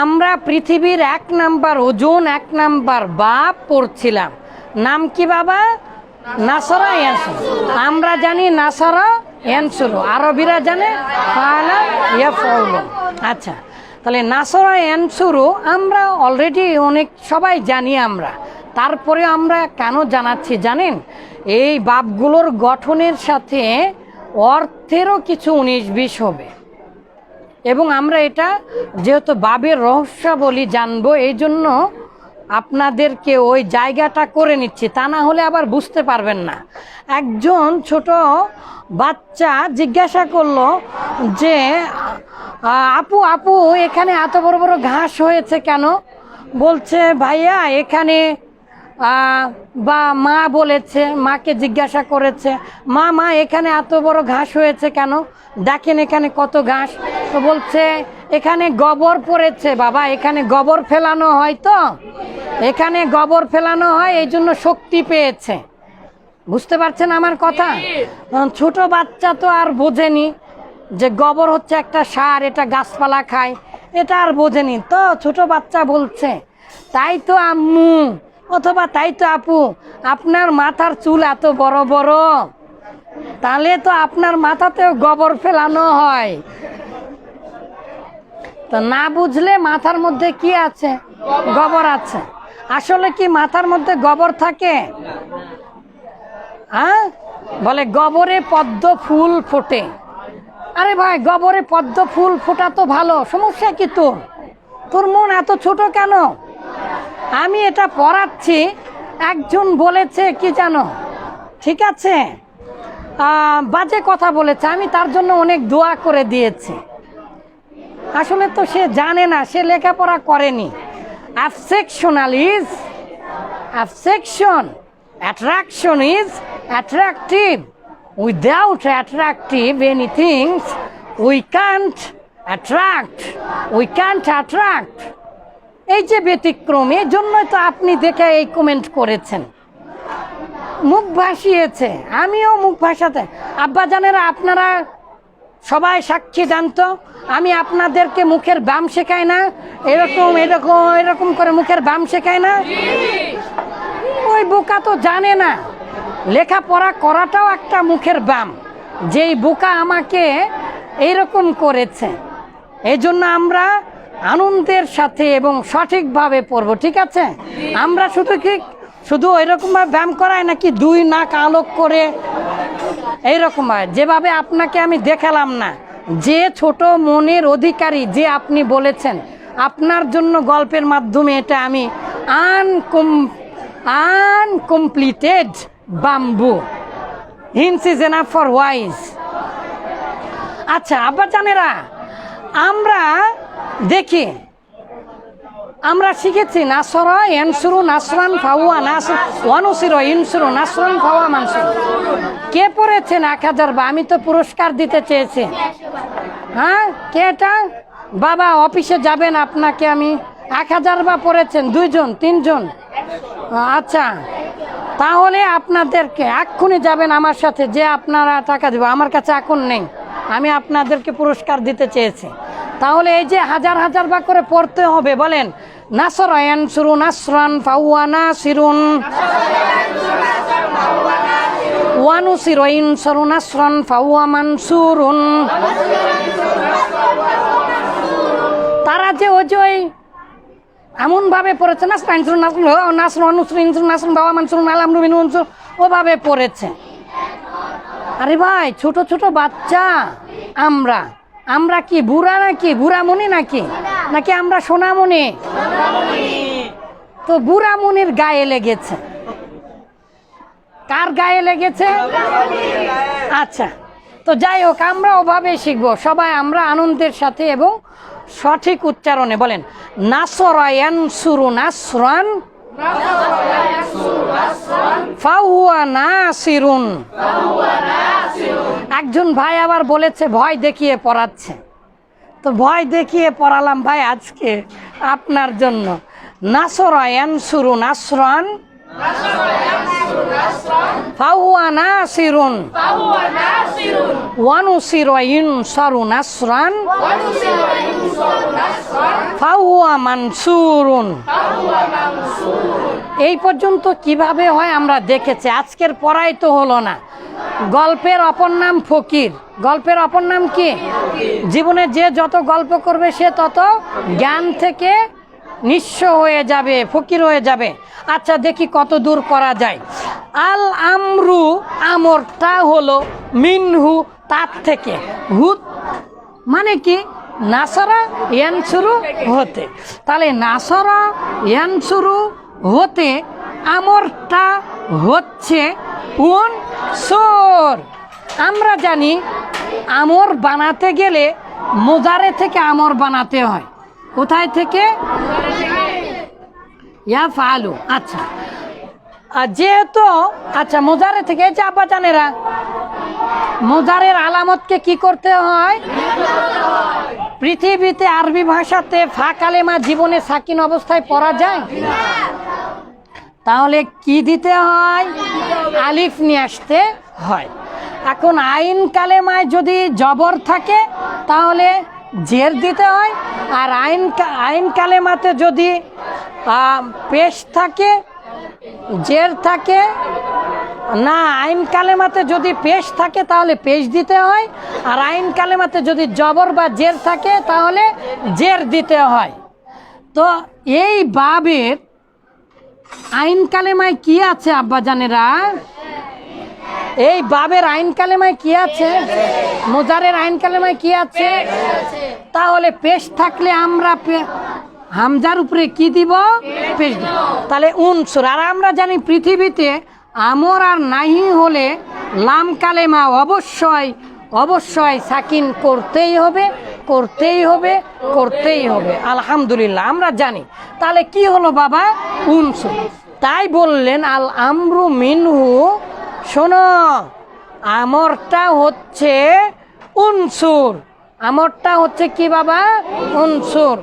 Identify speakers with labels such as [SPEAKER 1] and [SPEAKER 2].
[SPEAKER 1] আমরা পৃথিবীর 1 নাম্বার ওজন 1 নাম্বার বাপ পড়ছিলাম। নাম কি বাবা? নাসরা ইয়ানসুরু। আমরা জানি নাসরা ইয়ানসুরু, আরবিরা জানে ফাআলা ইয়াফউলু। আচ্ছা, তাহলে নাসরা ইয়ানসুরু আমরা অলরেডি অনেক সবাই জানি আমরা। তারপরে আমরা কেন জানাচ্ছি জানেন? এই বাপগুলোর গঠনের সাথে অর্থেরও কিছু 19-20 হবে, এবং আমরা এটা যেহেতু বাবের রহস্যাবলী জানবো, এই জন্য আপনাদেরকে ওই জায়গাটা করে নিচ্ছি, তা না হলে আবার বুঝতে পারবেন না। একজন ছোট বাচ্চা জিজ্ঞাসা করলো যে আপু আপু এখানে এত বড় বড় ঘাস হয়েছে কেন? বলছে ভাইয়া এখানে বা মা বলেছে, মাকে জিজ্ঞাসা করেছে, মা মা এখানে এত বড় ঘাস হয়েছে কেন? দেখেন এখানে কত ঘাস। তো বলছে এখানে গোবর পড়েছে বাবা, এখানে গোবর ফেলানো হয়, তো এখানে গোবর ফেলানো হয়, এই জন্য শক্তি পেয়েছে। বুঝতে পারছেন আমার কথা? ছোট বাচ্চা তো আর বোঝেনি যে গোবর হচ্ছে একটা সার, এটা গাছপালা খায়, এটা আর বোঝেনি। তো ছোট বাচ্চা বলছে তাই তো আম্মু অথবা তাই তো আপু, আপনার মাথার চুল এত বড় বড়, তাহলে তো আপনার মাথাতেও গোবর ফেলানো হয়। তো না বুঝলে মাথার মধ্যে কি আছে? গোবর আছে। আসলে কি মাথার মধ্যে গোবর থাকে? হ্যাঁ, বলে গোবরে পদ্ম ফুল ফোটে। আরে ভাই, গোবরে পদ্ম ফুল ফোটা তো ভালো, সমস্যা কি তোর? তোর মন এত ছোট কেন? আমি এটা পড়াচ্ছি, একজন বলেছে কি জানো, ঠিক আছে বাজে কথা বলেছে, আমি তার জন্য অনেক দোয়া করে দিয়েছি। আসলে তো সে জানে না, সে লেখাপড়া করেনি। Obsessional is obsession, attraction is attractive. Without attractive anything we can't attract, we can't attract. এই যে ব্যতিক্রম, এই জন্যই তো আপনি দেখে এই কমেন্ট করেছেন, মুখ ভাসিয়েছে। আমিও মুখ ভাসাতে, আব্বাজানেরা আপনারা সবাই সাক্ষী জানতো, আমি আপনাদেরকে মুখের ব্যায়াম শেখাই না? এরকম এরকম এরকম করে মুখের ব্যায়াম শেখাই না? ওই বোকা তো জানে না লেখাপড়া করাটাও একটা মুখের ব্যায়াম, যেই বোকা আমাকে এইরকম করেছে। এই জন্য আমরা আনন্দের সাথে এবং সঠিকভাবে পড়বো, ঠিক আছে? আমরা শুধু ওইরকমভাবে ব্যায়াম করাই নাকি 2 নাক আলোক করে এইরকম হয়, যেভাবে আপনাকে আমি দেখালাম না। যে ছোট মনের অধিকারী যে আপনি বলেছেন, আপনার জন্য গল্পের মাধ্যমে এটা আমি uncompleted bamboo, hints is enough for wise. আচ্ছা আব্বাজানেরা, আমরা দেখি, আমরা শিখেছি নাসরা ইয়ানসুরু নাসরান ফাওয়া ওয়ানুসিরু ইনসুরু নাসরান ফাওয়া মানসুরু। কে পড়েছেন 1000 বা? আমি তো পুরস্কার দিতে চেয়েছি। হ্যাঁ, কে এটা? বাবা অফিসে যাবেন, আপনাকে আমি 1000 বা পড়েছেন? 2 জন 3 জন? আচ্ছা, তাহলে আপনাদেরকে এক্ষুনি যাবেন আমার সাথে, যে আপনারা টাকা দেবো। আমার কাছে এখন নেই, আমি আপনাদেরকে পুরস্কার দিতে চেয়েছি। তাহলে এই যে 1000 বা করে পড়তে হবে, বলেন নাসরা ইয়ানসুরু নাসরান ফাওয়া নাসিরুন ওয়ানুসিরু ইনসুরু নাসরান ফাওয়া মানসুরুন। তারা যে ওই এমনভাবে পড়েছে নাসরান ওভাবে পড়েছে। আরে ভাই, ছোট ছোট বাচ্চা আমরা কি বুড়া নাকি? বুড়ামণি নাকি নাকি আমরা সোনামণি? তো বুড়ামণির গায়ে লেগেছে। কার গায়ে লেগেছে? আচ্ছা, তো যাই হোক, আমরা ওভাবে শিখবো সবাই, আমরা আনন্দের সাথে এবং সঠিক উচ্চারণে। বলেন নাসরা ইয়ানসুরু নাসরান ফাহুয়া নাসিরুন। একজন ভাই আবার বলেছে ভয় দেখিয়ে পড়াচ্ছে, তো ভয় দেখিয়ে পড়ালাম ভাই আজকে আপনার জন্য। নাসরা ইয়ানসুরু নাসরান ফাহুয়া নাসিরুন ওয়ানুসিরু ইনসারু নাসরান ফাহুয়া মানসুরুন। এই পর্যন্ত কিভাবে হয় আমরা দেখেছি, আজকের পড়াই তো হলো না। গল্পের অপর নাম ফকির। গল্পের অপর নাম কি? জীবনে যে যত গল্প করবে সে তত জ্ঞান থেকে নিঃস্ব হয়ে যাবে, ফকির হয়ে যাবে। আচ্ছা দেখি কত দূর করা যায়। আল আমরু, আমরটা হলো মিনহু, তার থেকে। হুত মানে কি? নাসরা ইয়ানসুরু, হতে। তাহলে নাসরা ইয়ানসুরু হতে আমরটা হচ্ছে উনসুর। আমরা জানি আমর বানাতে গেলে মুজারে থেকে আমর বানাতে হয়। কোথায় থেকে? ইয়াফআলু। আচ্ছা, যেহেতু আচ্ছা মুজারে থেকে, এই যে আব্বাজানেরা, মুজারের আলামতকে কি করতে হয়? পৃথিবীতে আরবি ভাষাতে ফা কালেমা জীবনে সাকিন অবস্থায় পড়া যায়? তাহলে কি দিতে হয়? আলিফ নিয়ে আসতে হয়। এখন আইন কালেমায় যদি জবর থাকে তাহলে জের দিতে হয়, আর আইন কালেমাতে যদি পেশ থাকে, জের থাকে না, আইন কালেমাতে যদি পেশ থাকে তাহলে পেশ দিতে হয়, আর আইন কালেমাতে যদি জবর বা জের থাকে তাহলে জের দিতে হয়। তো এই বাবের আইন কালেমায় কি আছে আব্বাজানেরা? এই বাবের আইন কালেমায় কি আছে? মুজারের আইন কালেমায় কি আছে? তাহলে পেশ থাকলে আমরা হামজার উপরে কি দিব? পেশ দিব। তাহলে উনসুর। আর আমরা জানি পৃথিবীতে আমর আর নাহি হলে লাম কালেমা অবশ্যই অবশ্যই সাকিন করতেই হবে, করতেই হবে, করতেই হবে। আলহামদুলিল্লাহ আমরা জানি। তাহলে কি হলো বাবা? উনসুর। তাই বললেন আল আমরু মিনহু, শোনো আমরটা হচ্ছে উনসুর। আমরটা হচ্ছে কি বাবা? উনসুর।